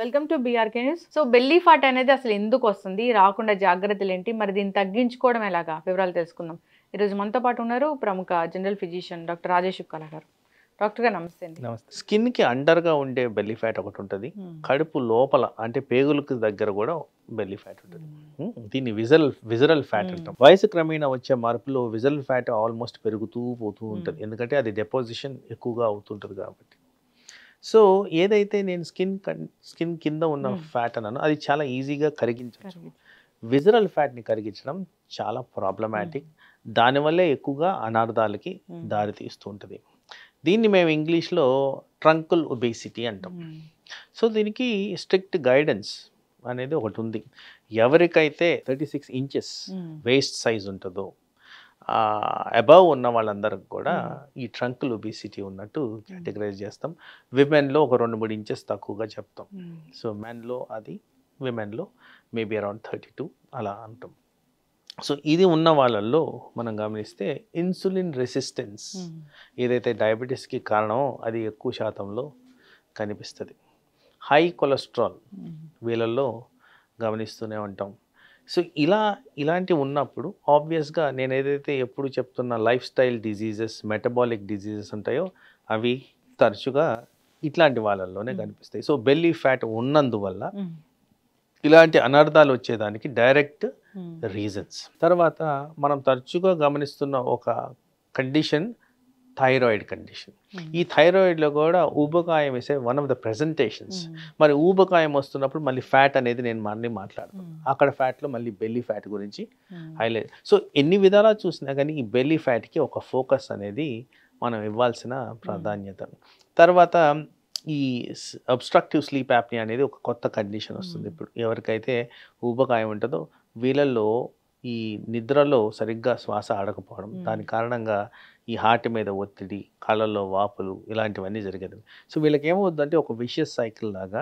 Welcome to BRK news. So belly fat అనేది అసలు ఎందుకు వస్తుంది, రాకుండా జాగ్రత్తలు ఏంటి, మరి దీన్ని తగ్గించుకోవడం ఎలాగా వివరాలు తెలుసుకుందాం. ఈరోజు మనతో పాటు ఉన్నారు ప్రముఖ general physician doctor Rajesh Ukkala గారు. డాక్టర్ గారు నమస్తే అండి. నమస్తే. స్కిన్కి అండర్గా ఉండే బెల్లీ ఫ్యాట్ ఒకటి ఉంటుంది, కడుపు లోపల అంటే పేగులకు దగ్గర కూడా బెల్లీ ఫ్యాట్ ఉంటుంది. దీన్ని విజరల్ ఫ్యాట్ అంటాం. వయసు క్రమేణా వచ్చే మార్పులో విజరల్ ఫ్యాట్ ఆల్మోస్ట్ పెరుగుతూ పోతూ ఉంటుంది, ఎందుకంటే అది డెపోజిషన్ ఎక్కువగా అవుతుంటుంది కాబట్టి. సో ఏదైతే నేను స్కిన్ కింద ఉన్న ఫ్యాట్ అన్నానో అది చాలా ఈజీగా కరిగించవచ్చు. విజరల్ ఫ్యాట్ని కరిగించడం చాలా ప్రాబ్లమాటిక్, దానివల్లే ఎక్కువగా అనార్థాలకి దారితీస్తూ ఉంటుంది. దీన్ని మేము ఇంగ్లీష్లో ట్రంకుల్ ఒబేసిటీ అంటాం. సో దీనికి స్ట్రిక్ట్ గైడెన్స్ అనేది ఒకటి ఉంది. ఎవరికైతే 36 ఇంచెస్ వేస్ట్ సైజ్ ఉంటుందో అబవ్ ఉన్న వాళ్ళందరికి కూడా ఈ ట్రంకుల్ ఒబేసిటీ ఉన్నట్టు కేటగరైజ్ చేస్తాం. విమెన్లో ఒక 2-3 ఇంచెస్ తక్కువగా చెప్తాం. సో మెన్లో అది, విమెన్లో మేబీ అరౌండ్ 32 అలా అంటాం. సో ఇది ఉన్న వాళ్ళల్లో మనం గమనిస్తే ఇన్సులిన్ రెసిస్టెన్స్ ఏదైతే డయాబెటీస్కి కారణమో అది ఎక్కువ శాతంలో కనిపిస్తుంది. హై కొలెస్ట్రాల్ వీళ్ళల్లో గమనిస్తూనే ఉంటాం. సో ఇలాంటివి ఉన్నప్పుడు ఆబ్వియస్గా నేను ఏదైతే ఎప్పుడు చెప్తున్న life style diseases, metabolic diseases ఉంటాయో అవి తరచుగా ఇట్లాంటి వాళ్ళల్లోనే కనిపిస్తాయి. సో బెల్లీ ఫ్యాట్ ఉన్నందువల్ల ఇలాంటి అనర్థాలు వచ్చేదానికి డైరెక్ట్ రీజన్స్. తర్వాత మనం తరచుగా గమనిస్తున్న ఒక కండిషన్ థైరాయిడ్ కండిషన్. ఈ థైరాయిడ్లో కూడా ఊబకాయం వేసే వన్ ఆఫ్ ద ప్రెజెంటేషన్స్. మరి ఊబకాయం వస్తున్నప్పుడు మళ్ళీ ఫ్యాట్ అనేది నేను మళ్ళీ మాట్లాడతాను. అక్కడ ఫ్యాట్లో మళ్ళీ బెల్లీ ఫ్యాట్ గురించి హైలైట్. సో ఎన్ని విధాలా చూసినా కానీ ఈ బెల్లీ ఫ్యాట్కి ఒక ఫోకస్ అనేది మనం ఇవ్వాల్సిన ప్రాధాన్యత. తర్వాత ఈ అబ్స్ట్రక్టివ్ స్లీప్ యాప్నియా అనేది ఒక కొత్త కండిషన్ వస్తుంది. ఇప్పుడు ఎవరికైతే ఊబకాయం ఉంటుందో వీళ్ళల్లో ఈ నిద్రలో సరిగ్గా శ్వాస ఆడకపోవడం, దాని కారణంగా ఈ హార్ట్ మీద ఒత్తిడి, కాళ్ళల్లో వాపులు ఇలాంటివన్నీ జరిగేది. సో వీళ్ళకి ఏమవుతుందంటే ఒక విషియస్ సైకిల్ లాగా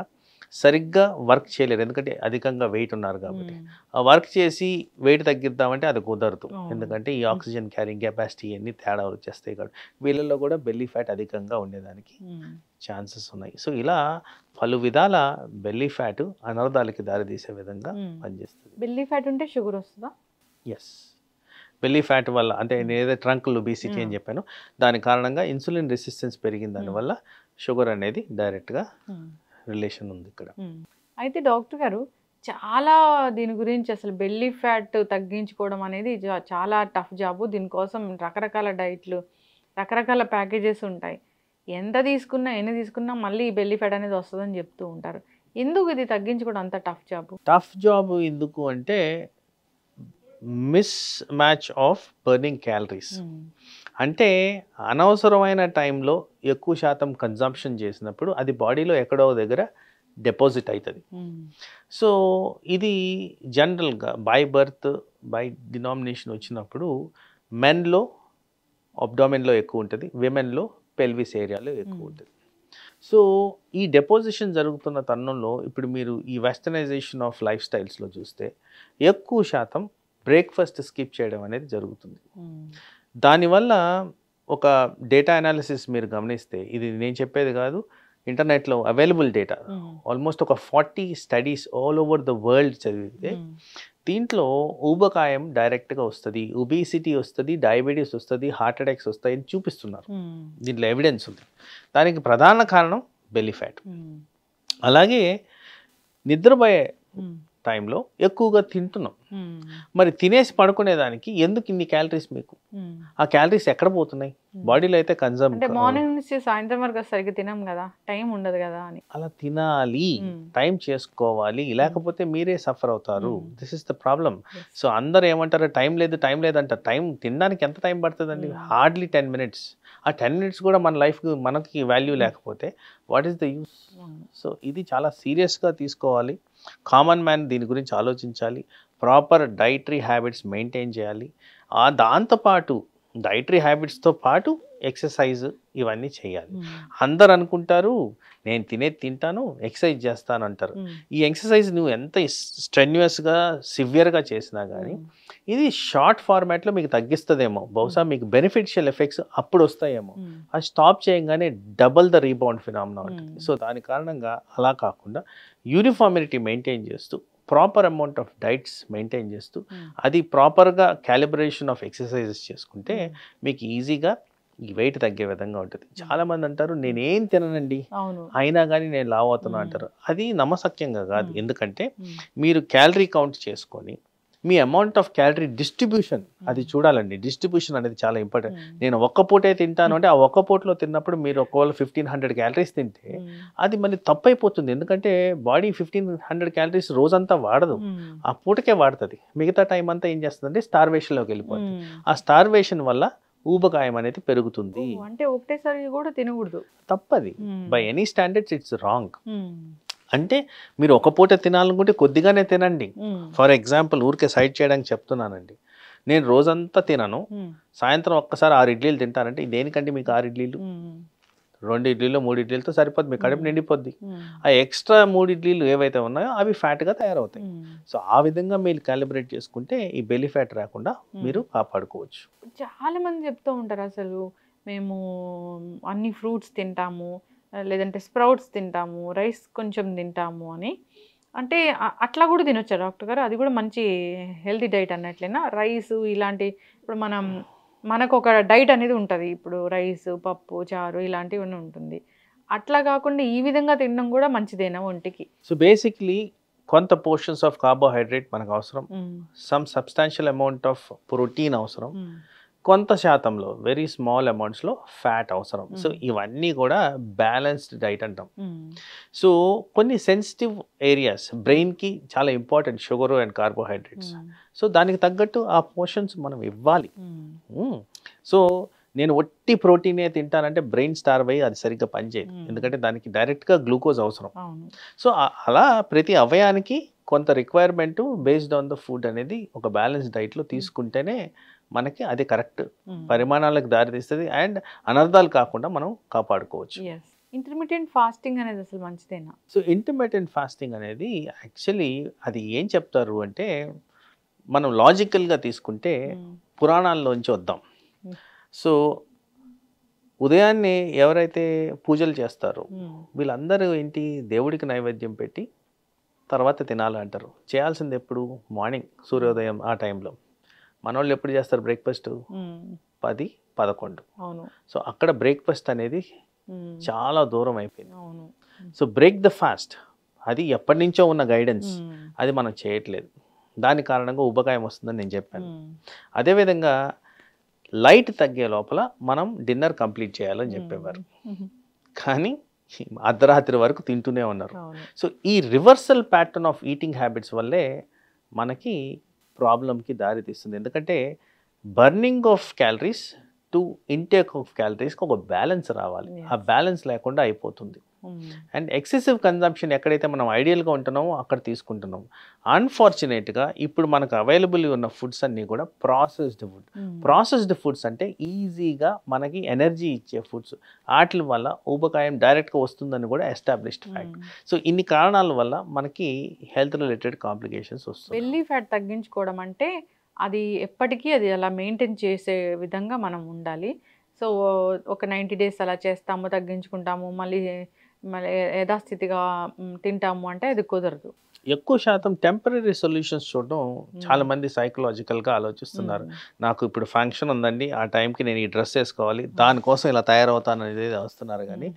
సరిగ్గా వర్క్ చేయలేరు, ఎందుకంటే అధికంగా వెయిట్ ఉన్నారు కాబట్టి. ఆ వర్క్ చేసి వెయిట్ తగ్గిద్దామంటే అది కుదరదు, ఎందుకంటే ఈ ఆక్సిజన్ క్యారింగ్ కెపాసిటీ అన్ని తేడా వచ్చేస్తాయి కాబట్టి. వీళ్ళల్లో కూడా బెల్లీ ఫ్యాట్ అధికంగా ఉండేదానికి ఛాన్సెస్ ఉన్నాయి. సో ఇలా పలు విధాల బెల్లీ ఫ్యాట్ అనర్థాలకి దారితీసే విధంగా పనిచేస్తుంది. బెల్లీ ఫ్యాట్ ఉంటే షుగర్ వస్తుందా? ఎస్, బెల్లీ ఫ్యాట్ వల్ల అంటే నేను ఏదైతే ట్రంకుల్ ఒబేసిటీ అని చెప్పానో దాని కారణంగా ఇన్సులిన్ రెసిస్టెన్స్ పెరిగిన దానివల్ల షుగర్ అనేది డైరెక్ట్గా రిలేషన్ ఉంది ఇక్కడ. అయితే డాక్టర్ గారు చాలా దీని గురించి అసలు బెల్లీ ఫ్యాట్ తగ్గించుకోవడం అనేది చాలా టఫ్ జాబు. దీనికోసం రకరకాల డైట్లు, రకరకాల ప్యాకేజెస్ ఉంటాయి. ఎంత తీసుకున్నా ఎన్ని తీసుకున్నా మళ్ళీ ఈ బెల్లీ ఫ్యాట్ అనేది వస్తుందని చెప్తూ ఉంటారు. ఎందుకు ఇది తగ్గించుకోవడం అంత టఫ్ జాబు? టఫ్ జాబ్ ఎందుకు అంటే miss match of burning calories. అంటే అనవసరమైన టైంలో ఎక్కువ శాతం కన్జంప్షన్ చేసినప్పుడు అది బాడీలో ఎక్కడో దగ్గర డిపాజిట్ అవుతుంది. సో ఇది జనరల్గా బై బర్త్ బై డినామినేషన్ వచ్చినప్పుడు మెన్లో అబ్డామిన్లో ఎక్కువ ఉంటుంది, విమెన్లో పెల్విస్ ఏరియాలో ఎక్కువ ఉంటుంది. సో ఈ డెపోజిషన్ జరుగుతున్న తరుణంలో ఇప్పుడు మీరు ఈ వెస్టర్నైజేషన్ ఆఫ్ లైఫ్ స్టైల్స్లో చూస్తే ఎక్కువ శాతం బ్రేక్ఫాస్ట్ స్కిప్ చేయడం అనేది జరుగుతుంది. దానివల్ల ఒక డేటా అనాలిసిస్ మీరు గమనిస్తే, ఇది నేను చెప్పేది కాదు, ఇంటర్నెట్లో అవైలబుల్ డేటా, ఆల్మోస్ట్ ఒక 40 studies all over the world చదివితే దీంట్లో ఊబకాయం డైరెక్ట్గా వస్తుంది, ఒబేసిటీ వస్తుంది, డయాబెటీస్ వస్తుంది, హార్ట్ అటాక్స్ వస్తాయి అని చూపిస్తున్నారు. దీంట్లో ఎవిడెన్స్ ఉంది. దానికి ప్రధాన కారణం బెల్లీ ఫ్యాట్. అలాగే నిద్రపోయే టైంలో ఎక్కువగా తింటున్నాం. మరి తినేసి పడుకునేదానికి ఎందుకు ఇన్ని క్యాలరీస్ మీకు? ఆ క్యాలరీస్ ఎక్కడ పోతున్నాయి? బాడీలో అయితే కన్జర్వ్. అంటే మార్నింగ్ నుంచి సాయంత్రం వరకు సరిగ్గా తినాం కదా, టైం ఉండదు కదా అని. అలా తినాలి, టైం చేసుకోవాలి, లేకపోతే మీరే సఫర్ అవుతారు. This is the problem. So అందరు ఏమంటారు, టైం లేదు టైం లేదంటారు. టైం తినడానికి ఎంత టైం పడుతుందండి? Hardly 10 minutes. ఆ 10 minutes కూడా మన లైఫ్కి మనకి వాల్యూ లేకపోతే what is the use? So ఇది చాలా సీరియస్గా తీసుకోవాలి. కామన్ మ్యాన్ దీని గురించి ఆలోచించాలి. ప్రాపర్ డైటరీ హ్యాబిట్స్ మెయింటైన్ చేయాలి. దాంతోపాటు డైటరీ హ్యాబిట్స్తో పాటు ఎక్సర్సైజ్ ఇవన్నీ చేయాలి. అందరు అనుకుంటారు నేను తింటాను ఎక్సర్సైజ్ చేస్తాను అంటారు. ఈ ఎక్సర్సైజ్ నువ్వు ఎంత స్ట్రెన్యూయస్గా సివియర్గా చేసినా కానీ ఇది షార్ట్ ఫార్మాట్లో మీకు తగ్గిస్తుందేమో, బహుశా మీకు బెనిఫిషియల్ ఎఫెక్ట్స్ అప్పుడు వస్తాయేమో. అది స్టాప్ చేయగానే డబల్ ద రీబౌండ్ ఫినామినా ఉంటుంది. సో దాని కారణంగా అలా కాకుండా యూనిఫార్మిటీ మెయింటైన్ చేస్తూ proper amount of diets maintain చేస్తూ అది ప్రాపర్గా క్యాలిబ్రేషన్ ఆఫ్ ఎక్సర్సైజెస్ చేసుకుంటే మీకు ఈజీగా ఈ వెయిట్ తగ్గే విధంగా ఉంటుంది. చాలామంది అంటారు నేనేం తిననండి అయినా కానీ నేను లావు అవుతున్నా అంటారు. అది నమ్మశక్యంగా కాదు. ఎందుకంటే మీరు క్యాలరీ కౌంట్ చేసుకొని మీ అమౌంట్ ఆఫ్ క్యాలరీ డిస్ట్రిబ్యూషన్ అది చూడాలండి. డిస్ట్రిబ్యూషన్ అనేది చాలా ఇంపార్టెంట్. నేను ఒక్క పూటే తింటాను అంటే ఆ ఒక్క పూటలో తిన్నప్పుడు మీరు ఒకవేళ 1500 క్యాలరీస్ తింటే అది మళ్ళీ తప్పైపోతుంది. ఎందుకంటే బాడీ 1500 క్యాలరీస్ రోజంతా వాడదు, ఆ పూటకే వాడుతుంది. మిగతా టైం అంతా ఏం చేస్తుందంటే స్టార్వేషన్లోకి వెళ్ళిపోతుంది. ఆ స్టార్వేషన్ వల్ల ఊబకాయం అనేది పెరుగుతుంది. అంటే ఒకటేసారి కూడా తినకూడదు, తప్పది. By any standards it's wrong. అంటే మీరు ఒక పూట తినాలనుకుంటే కొద్దిగానే తినండి. ఫర్ ఎగ్జాంపుల్ ఊరికే సైడ్ చేయడానికి చెప్తున్నానండి. నేను రోజంతా తినను, సాయంత్రం ఒక్కసారి 6 ఇడ్లీలు తింటానంటే దేనికంటే మీకు 6 ఇడ్లీలు 2 ఇడ్లీలు 3 ఇడ్లీలతో సరిపోద్ది, మీ కడుపు నిండిపోద్ది. ఆ ఎక్స్ట్రా 3 ఇడ్లీలు ఏవైతే ఉన్నాయో అవి ఫ్యాట్గా తయారవుతాయి. సో ఆ విధంగా మీరు క్యాలిబ్రేట్ చేసుకుంటే ఈ బెల్లీ ఫ్యాట్ రాకుండా మీరు కాపాడుకోవచ్చు. చాలా మంది చెప్తూ ఉంటారు అసలు మేము అన్ని ఫ్రూట్స్ తింటాము, లేదంటే స్ప్రౌట్స్ తింటాము, రైస్ కొంచెం తింటాము అని. అంటే అట్లా కూడా తినొచ్చా డాక్టర్ గారు? అది కూడా మంచి హెల్తీ డైట్ అన్నట్లేనా? రైస్ ఇలాంటి ఇప్పుడు మనకు ఒక డైట్ అనేది ఉంటుంది. ఇప్పుడు రైస్, పప్పు, చారు ఇలాంటివి ఉంటుంది. అట్లా కాకుండా ఈ విధంగా తినడం కూడా మంచిదేనా ఒంటికి? సో బేసిక్లీ కొంత పోర్షన్స్ ఆఫ్ కార్బోహైడ్రేట్ మనకు అవసరం, some substantial amount of protein అవసరం, కొంత శాతంలో వెరీ స్మాల్ అమౌంట్స్లో ఫ్యాట్ అవసరం. సో ఇవన్నీ కూడా బ్యాలెన్స్డ్ డైట్ అంటాం. సో కొన్ని సెన్సిటివ్ ఏరియాస్ బ్రెయిన్కి చాలా important, sugar and carbohydrates. So దానికి తగ్గట్టు ఆ పోర్షన్స్ మనం ఇవ్వాలి. సో నేను ఒట్టి ప్రోటీనే తింటానంటే బ్రెయిన్ స్టార్వ్ అయ్యి అది సరిగ్గా పనిచేయదు, ఎందుకంటే దానికి డైరెక్ట్గా గ్లూకోజ్ అవసరం. సో అలా ప్రతి అవయానికి కొంత requirement based on the food అనేది ఒక బ్యాలెన్స్ డైట్లో తీసుకుంటేనే మనకి అది కరెక్ట్ పరిమాణాలకు దారితీస్తుంది అండ్ అనర్థాలు కాకుండా మనం కాపాడుకోవచ్చు. ఇంటర్మీడియట్ ఫాస్టింగ్ అనేది అసలు మంచిదేనా? సో ఇంటర్మీడియట్ ఫాస్టింగ్ అనేది యాక్చువల్లీ అది ఏం చెప్తారు అంటే మనం లాజికల్గా తీసుకుంటే పురాణాల్లోంచి వద్దాం. సో ఉదయాన్నే ఎవరైతే పూజలు చేస్తారో వీళ్ళందరూ ఏంటి దేవుడికి నైవేద్యం పెట్టి తర్వాత తినాలి అంటారు. చేయాల్సింది ఎప్పుడు? మార్నింగ్ సూర్యోదయం ఆ టైంలో. మనోళ్ళు ఎప్పుడు చేస్తారు బ్రేక్ఫాస్ట్? 10-11. సో అక్కడ బ్రేక్ఫాస్ట్ అనేది చాలా దూరం అయిపోయింది. సో బ్రేక్ ద ఫాస్ట్ అది ఎప్పటి నుంచో ఉన్న గైడెన్స్, అది మనం చేయట్లేదు. దాని కారణంగా ఉబకాయం వస్తుందని నేను చెప్పాను. అదేవిధంగా లైట్ తగ్గే లోపల మనం డిన్నర్ కంప్లీట్ చేయాలని చెప్పేవారు, కానీ అర్ధరాత్రి వరకు తింటూనే ఉన్నారు. సో ఈ reversal pattern of eating habits వల్లే మనకి ప్రాబ్లంకి దారి తీస్తుంది. ఎందుకంటే burning of calories to intake of క్యాలరీస్కి ఒక బ్యాలెన్స్ రావాలి. ఆ బ్యాలెన్స్ లేకుండా అయిపోతుంది. అండ్ ఎక్సెసివ్ కన్జంప్షన్ ఎక్కడైతే మనం ఐడియల్గా ఉంటున్నామో అక్కడ తీసుకుంటున్నాం. అన్ఫార్చునేట్గా ఇప్పుడు మనకు అవైలబుల్ ఉన్న ఫుడ్స్ అన్నీ కూడా ప్రాసెస్డ్ ఫుడ్. ప్రాసెస్డ్ ఫుడ్స్ అంటే ఈజీగా మనకి ఎనర్జీ ఇచ్చే ఫుడ్స్, వాటి వల్ల ఊబకాయం డైరెక్ట్గా వస్తుందని కూడా ఎస్టాబ్లిష్డ్ ఫ్యాక్ట్. సో ఇన్ని కారణాల వల్ల మనకి హెల్త్ రిలేటెడ్ కాంప్లికేషన్స్ వస్తాయి. బెల్లీ ఫ్యాట్ తగ్గించుకోవడం అంటే అది ఎప్పటికీ అది అలా మెయింటైన్ చేసే విధంగా మనం ఉండాలి. సో ఒక 90 days అలా చేస్తాము, తగ్గించుకుంటాము, మళ్ళీ యథాస్థితిగా తింటాము అంటే అది కుదరదు. ఎక్కువ శాతం టెంపరీ సొల్యూషన్స్ చూడడం చాలా మంది సైకలాజికల్గా ఆలోచిస్తున్నారు. నాకు ఇప్పుడు ఫంక్షన్ ఉందండి, ఆ టైంకి నేను ఈ డ్రెస్ వేసుకోవాలి, దానికోసం ఇలా తయారవుతాను అనేది వస్తున్నారు. కానీ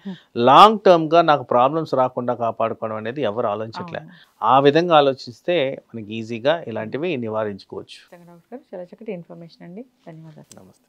లాంగ్ టర్మ్గా నాకు ప్రాబ్లమ్స్ రాకుండా కాపాడుకోవడం అనేది ఎవరు ఆలోచించట్లే. ఆ విధంగా ఆలోచిస్తే మనకి ఈజీగా ఇలాంటివి నివారించుకోవచ్చు. చాలా చక్కటి ఇన్ఫర్మేషన్ అండి, ధన్యవాదాలు. నమస్తే.